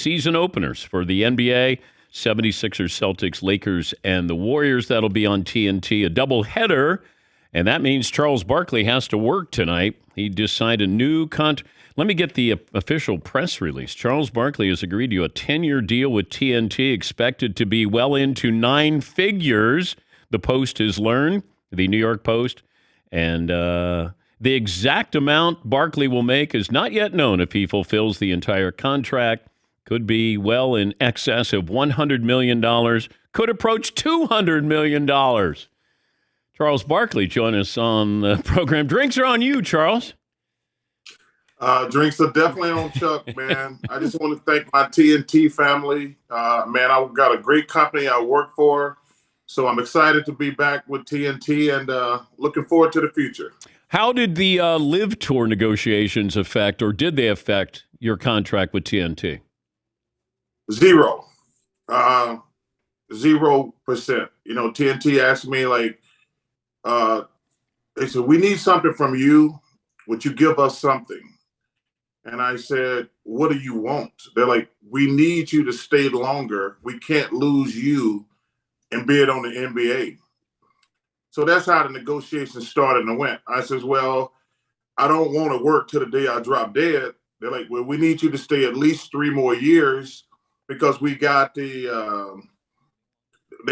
season openers for the NBA, 76ers, Celtics, Lakers, and the Warriors. That'll be on TNT, a doubleheader. And that means Charles Barkley has to work tonight. He decided a new contract. Let me get the official press release. Charles Barkley has agreed to a 10-year deal with TNT, expected to be well into 9 figures, the Post has learned, the New York Post. And the exact amount Barkley will make is not yet known if he fulfills the entire contract. Could be well in excess of $100 million. Could approach $200 million. Charles Barkley join us on the program. Drinks are on you, Charles. Drinks are definitely on Chuck, man. I just want to thank my TNT family. Man, I've got a great company I work for, so I'm excited to be back with TNT and looking forward to the future. How did the Live Tour negotiations affect, or did they affect your contract with TNT? 0%. You know, TNT asked me, like, they said, we need something from you. Would you give us something? And I said, what do you want? They're like, we need you to stay longer. We can't lose you and bid on the NBA. So that's how the negotiations started and went. I says, well, I don't want to work till the day I drop dead. They're like, well, we need you to stay at least 3 more years because we got they're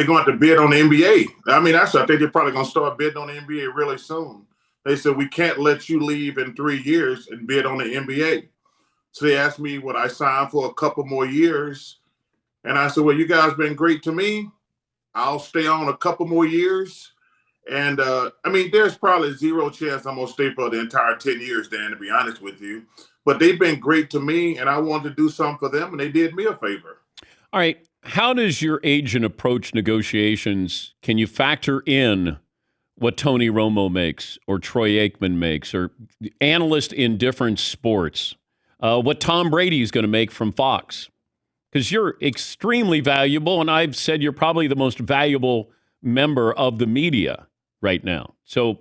going to bid on the NBA. I mean, actually, I think they're probably going to start bidding on the NBA really soon. They said, we can't let you leave in 3 years and bid on the NBA. So they asked me would I sign for a couple more years. And I said, well, you guys been great to me. I'll stay on a couple more years. And, I mean, there's probably 0 chance I'm going to stay for the entire 10 years, Dan, to be honest with you. But they've been great to me, and I wanted to do something for them, and they did me a favor. All right. How does your agent approach negotiations? Can you factor in what Tony Romo makes or Troy Aikman makes or analysts in different sports, what Tom Brady is going to make from Fox? Because you're extremely valuable, and I've said you're probably the most valuable member of the media right now. So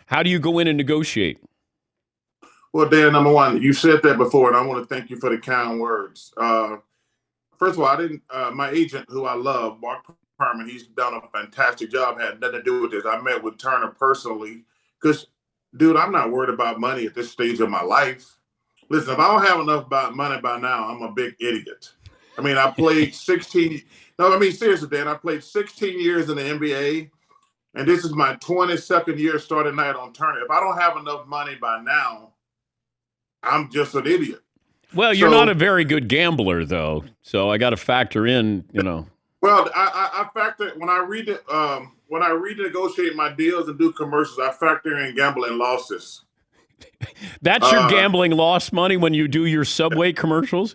how do you go in and negotiate? Well, Dan, number one, you said that before, and I want to thank you for the kind words. First of all, my agent, who I love, Mark Perman, he's done a fantastic job, had nothing to do with this. I met with Turner personally because, dude, I'm not worried about money at this stage of my life. Listen, if I don't have enough money by now, I'm a big idiot. I mean, I played 16. No, I mean, seriously, Dan, I played 16 years in the NBA, and this is my 22nd year starting night on Turner. If I don't have enough money by now, I'm just an idiot. Well, you're not a very good gambler, though, so I got to factor in, you know. Well, I factor when I renegotiate my deals and do commercials, I factor in gambling losses. That's your gambling loss money when you do your Subway commercials?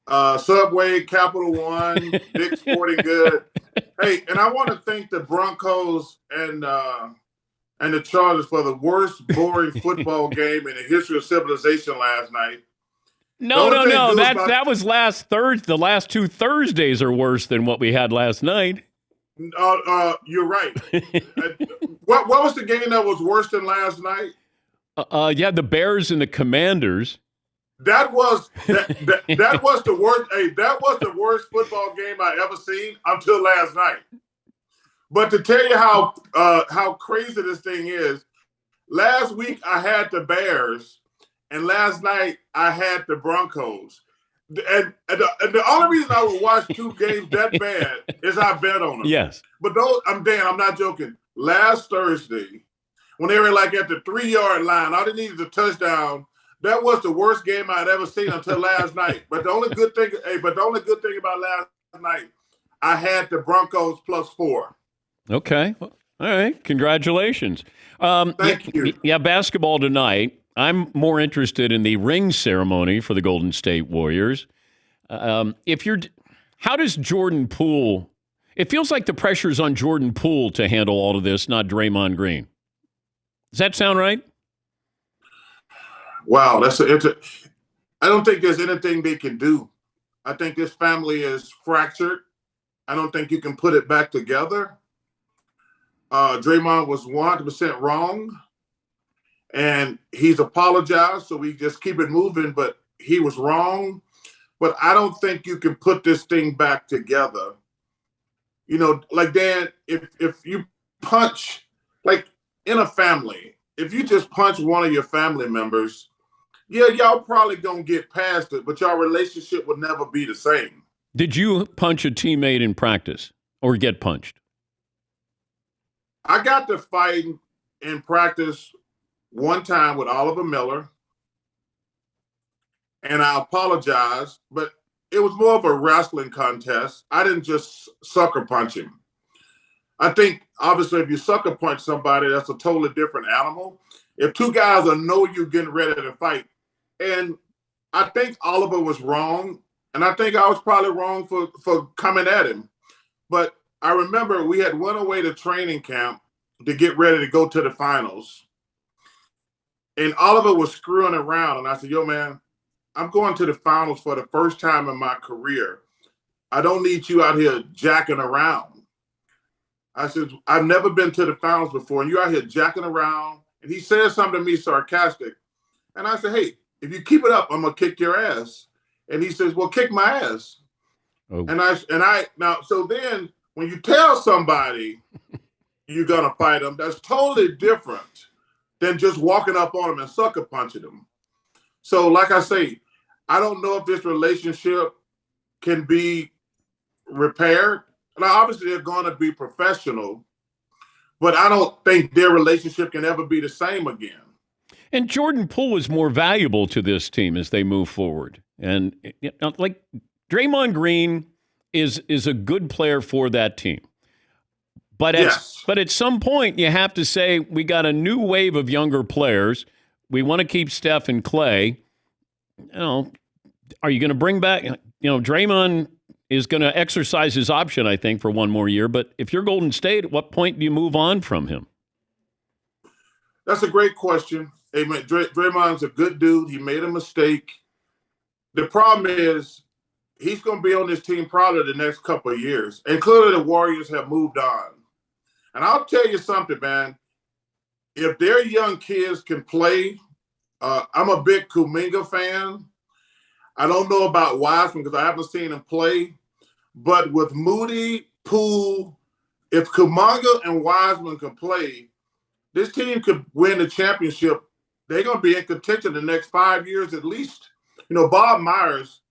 Subway, Capital One, Dick's Sporting Good. Hey, and I want to thank the Broncos and the Chargers for the worst boring football game in the history of civilization last night. No. That was last Thursday. The last 2 Thursdays are worse than what we had last night. You're right. What was the game that was worse than last night? Yeah, the Bears and the Commanders. That was the worst. Hey, that was the worst football game I ever seen until last night. But to tell you how crazy this thing is, last week I had the Bears, and last night I had the Broncos. And the only reason I would watch 2 games that bad is I bet on them. Yes. But I'm not joking. Last Thursday, when they were like at the 3-yard line, all they needed a touchdown. That was the worst game I'd ever seen until last night. But the only good thing about last night, I had the Broncos +4. Okay. All right. Congratulations. Thank you. Yeah, basketball tonight. I'm more interested in the ring ceremony for the Golden State Warriors. How does Jordan Poole? It feels like the pressure's on Jordan Poole to handle all of this, not Draymond Green. Does that sound right? Wow, I don't think there's anything they can do. I think this family is fractured. I don't think you can put it back together. Draymond was 100% wrong, and he's apologized, so we just keep it moving, but he was wrong. but I don't think you can put this thing back together. Like Dan, if you punch, like in a family, if you just punch one of your family members, yeah, y'all probably gonna get past it, but your relationship will never be the same. Did you punch a teammate in practice or get punched? I got to fighting in practice one time with Oliver Miller, and I apologized, but it was more of a wrestling contest. I didn't just sucker punch him. I think obviously if you sucker punch somebody, that's a totally different animal. If two guys know you getting ready to fight, and I think Oliver was wrong, and I think I was probably wrong for coming at him. But I remember we had went away to training camp to get ready to go to the finals. And Oliver was screwing around. And I said, yo, man, I'm going to the finals for the first time in my career. I don't need you out here jacking around. I said, I've never been to the finals before, and you're out here jacking around. And he said something to me sarcastic. And I said, hey, if you keep it up, I'm going to kick your ass. And he says, well, kick my ass. Oh. And I now, so then when you tell somebody you're going to fight them, that's totally different than just walking up on them and sucker punching them. So like I say, I don't know if this relationship can be repaired. Now, obviously, they're going to be professional, but I don't think their relationship can ever be the same again. And Jordan Poole is more valuable to this team as they move forward. And like Draymond Green is a good player for that team. But at some point, you have to say, we got a new wave of younger players. We want to keep Steph and Clay. Are you going to bring back, Draymond is going to exercise his option, I think, for one more year. But if you're Golden State, at what point do you move on from him? That's a great question. Hey, man, Draymond's a good dude. He made a mistake. The problem is he's going to be on this team probably the next couple of years. And clearly the Warriors have moved on. And I'll tell you something, man. If their young kids can play, I'm a big Kuminga fan. I don't know about Wiseman because I haven't seen him play. But with Moody, Poole, if Kuminga and Wiseman can play, this team could win the championship. They're going to be in contention the next 5 years at least. Bob Myers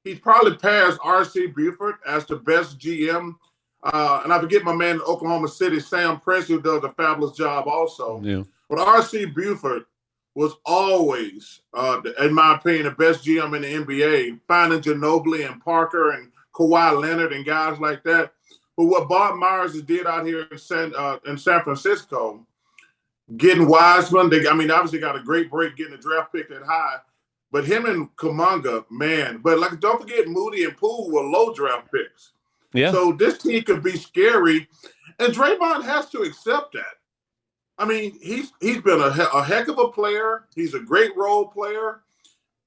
he's probably passed R.C. Buford as the best GM. And I forget my man in Oklahoma City, Sam Press, who does a fabulous job also. Yeah. But R.C. Buford was always, in my opinion, the best GM in the NBA, finding Ginobili and Parker and Kawhi Leonard and guys like that. But what Bob Myers did out here in San Francisco, getting Wiseman, obviously got a great break getting a draft pick that high. But him and Kuminga, man. But don't forget Moody and Poole were low draft picks. Yeah. So this team could be scary. And Draymond has to accept that. He's been a heck of a player. He's a great role player.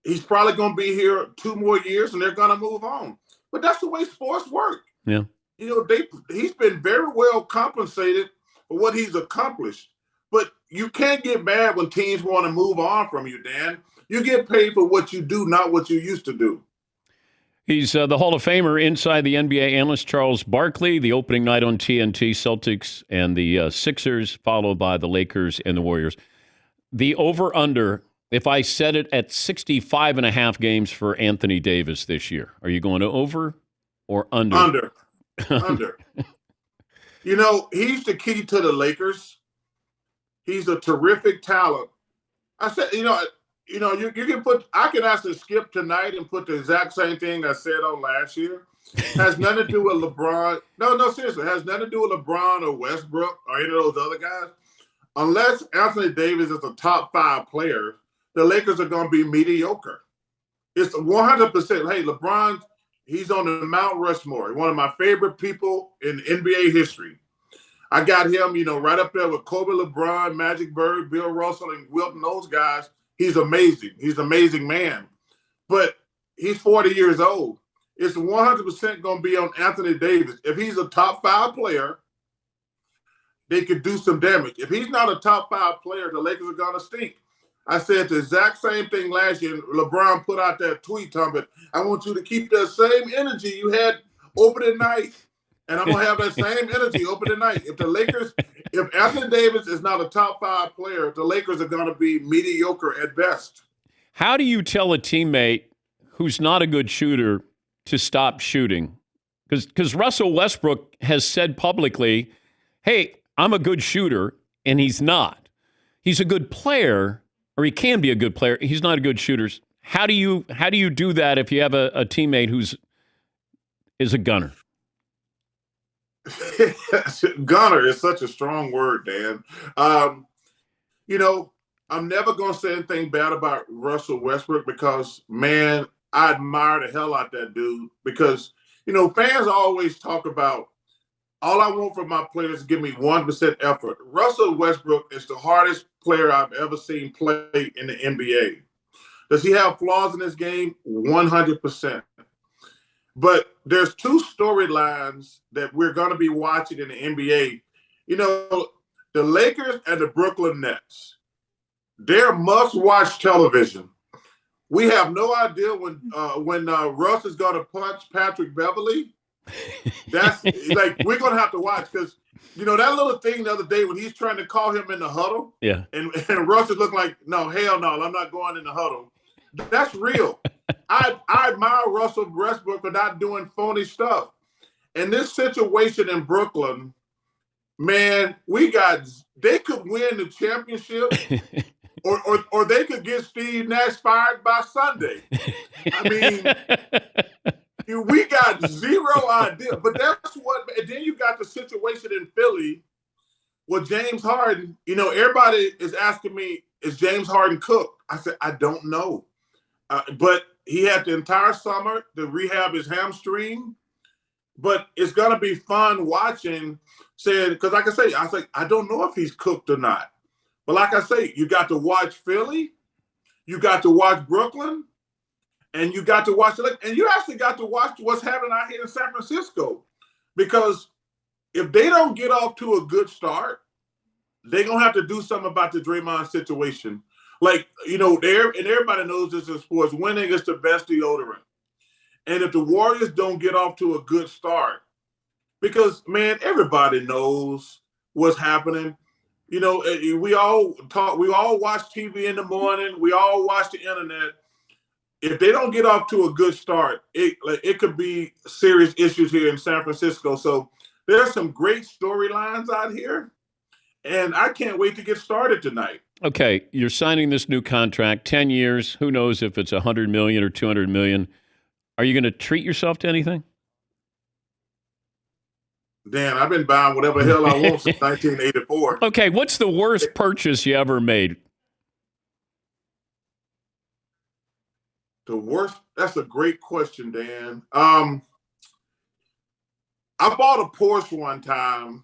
He's probably going to be here 2 more years, and they're going to move on. But that's the way sports work. Yeah. He's been very well compensated for what he's accomplished. But you can't get mad when teams want to move on from you, Dan. You get paid for what you do, not what you used to do. He's the Hall of Famer inside the NBA analyst Charles Barkley. The opening night on TNT, Celtics and the Sixers, followed by the Lakers and the Warriors. The over-under, if I set it at 65.5 games for Anthony Davis this year, are you going to over or under? Under. He's the key to the Lakers. He's a terrific talent. I said, you can I can actually skip tonight and put the exact same thing I said on last year. Has nothing to do with LeBron. No, seriously. Has nothing to do with LeBron or Westbrook or any of those other guys. Unless Anthony Davis is a top 5 player, the Lakers are going to be mediocre. It's 100%. Hey, LeBron, he's on the Mount Rushmore. One of my favorite people in NBA history. I got him, right up there with Kobe, LeBron, Magic Bird, Bill Russell, and Wilton, those guys. He's amazing. He's an amazing man. But he's 40 years old. It's 100% going to be on Anthony Davis. If he's a top 5 player, they could do some damage. If he's not a top 5 player, the Lakers are going to stink. I said the exact same thing last year. LeBron put out that tweet talking, I want you to keep that same energy you had opening night. And I'm going to have that same energy opening night. If Anthony Davis is not a top 5 player, the Lakers are going to be mediocre at best. How do you tell a teammate who's not a good shooter to stop shooting? Because Russell Westbrook has said publicly, hey, I'm a good shooter, and he's not. He's a good player, or he can be a good player. He's not a good shooter. How do you do that if you have a teammate is a gunner? Gunner is such a strong word, Dan. I'm never going to say anything bad about Russell Westbrook because, man, I admire the hell out that dude because, fans always talk about all I want from my players is give me 1% effort. Russell Westbrook is the hardest player I've ever seen play in the NBA. Does he have flaws in his game? 100%. But there's 2 storylines that we're going to be watching in the NBA. The Lakers and the Brooklyn Nets. They're must-watch television. We have no idea when Russ is going to punch Patrick Beverley. That's like we're going to have to watch because that little thing the other day when he's trying to call him in the huddle. Yeah. And Russ is looking like, no, hell no, I'm not going in the huddle. That's real. I admire Russell Westbrook for not doing phony stuff. And this situation in Brooklyn, man, they could win the championship or they could get Steve Nash fired by Sunday. I mean, we got zero idea. But that's what, and then you got the situation in Philly with James Harden. Everybody is asking me, is James Harden cooked? I said, I don't know. But he had the entire summer to rehab his hamstring. But it's going to be fun watching, because like I say, I don't know if he's cooked or not. But like I say, you got to watch Philly, you got to watch Brooklyn, and you got to watch and you actually got to watch what's happening out here in San Francisco. Because if they don't get off to a good start, they're going to have to do something about the Draymond situation. Everybody knows this in sports, winning is the best deodorant. And if the Warriors don't get off to a good start, because, man, everybody knows what's happening. We all watch TV in the morning. We all watch the internet. If they don't get off to a good start, it could be serious issues here in San Francisco. So there's some great storylines out here, and I can't wait to get started tonight. Okay, you're signing this new contract, 10 years. Who knows if it's $100 million or $200 million. Are you going to treat yourself to anything? Dan, I've been buying whatever hell I want since 1984. Okay, what's the worst purchase you ever made? The worst? That's a great question, Dan. I bought a Porsche one time.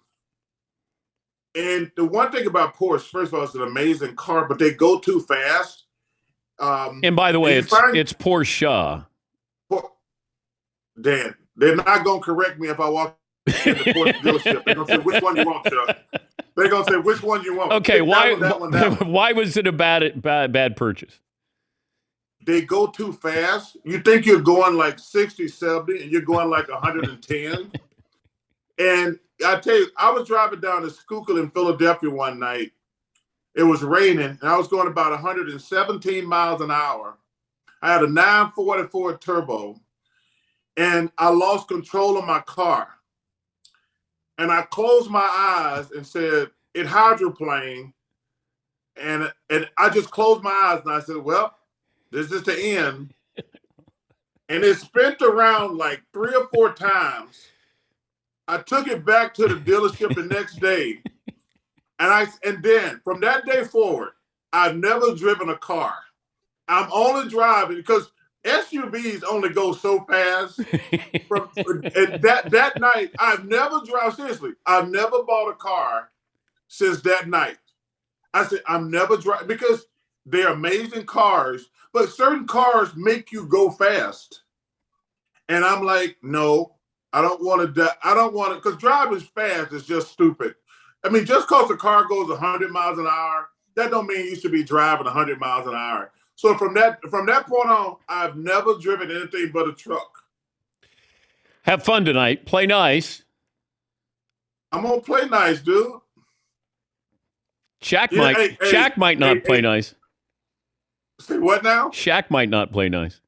And the one thing about Porsche, first of all, it's an amazing car, but they go too fast. And by the way, it's Porsche. Dan, they're not going to correct me if I walk in the Porsche dealership. They're going to say, which one you want, Chuck? They're going to say, which one you want? Okay, why was it a bad purchase? They go too fast. You think you're going like 60, 70, and you're going like 110. And I tell you, I was driving down to Schuylkill in Philadelphia one night. It was raining, and I was going about 117 miles an hour. I had a 944 turbo, and I lost control of my car. And I closed my eyes and said, it hydroplaned. And I just closed my eyes, and I said, well, this is the end. And it spent around like 3 or 4 times. I took it back to the dealership the next day. And then from that day forward, I've never driven a car. I'm only driving because SUVs only go so fast. That night, I've never bought a car since that night. I said, I'm never driving because they're amazing cars, but certain cars make you go fast. And I'm like, no. I don't want to, because driving fast is just stupid. I mean, just because the car goes 100 miles an hour that don't mean you should be driving 100 miles an hour. So from that point on, I've never driven anything but a truck. Have fun tonight. Play nice. I'm gonna play nice, dude. Shaq Yeah, might. hey, Shaq might not play nice. Say what now? Shaq might not play nice.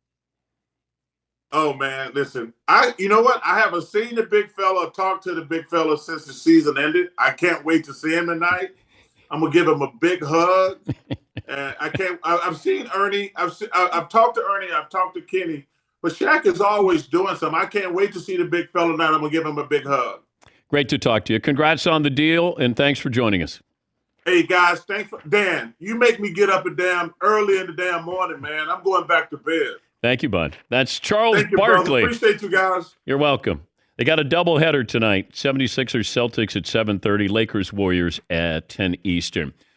Oh man, listen. You know what? I haven't seen the big fella, talked to the big fella since the season ended. I can't wait to see him tonight. I'm gonna give him a big hug. And I've seen Ernie. I've talked to Ernie. I've talked to Kenny. But Shaq is always doing something. I can't wait to see the big fella tonight. I'm gonna give him a big hug. Great to talk to you. Congrats on the deal, and thanks for joining us. Hey guys, thanks for Dan. You make me get up a damn early in the damn morning, man. I'm going back to bed. Thank you, bud. That's Charles Thank you, Barkley. brother. Appreciate you guys. You're welcome. They got a doubleheader tonight. 76ers Celtics at 7:30, Lakers Warriors at 10 Eastern.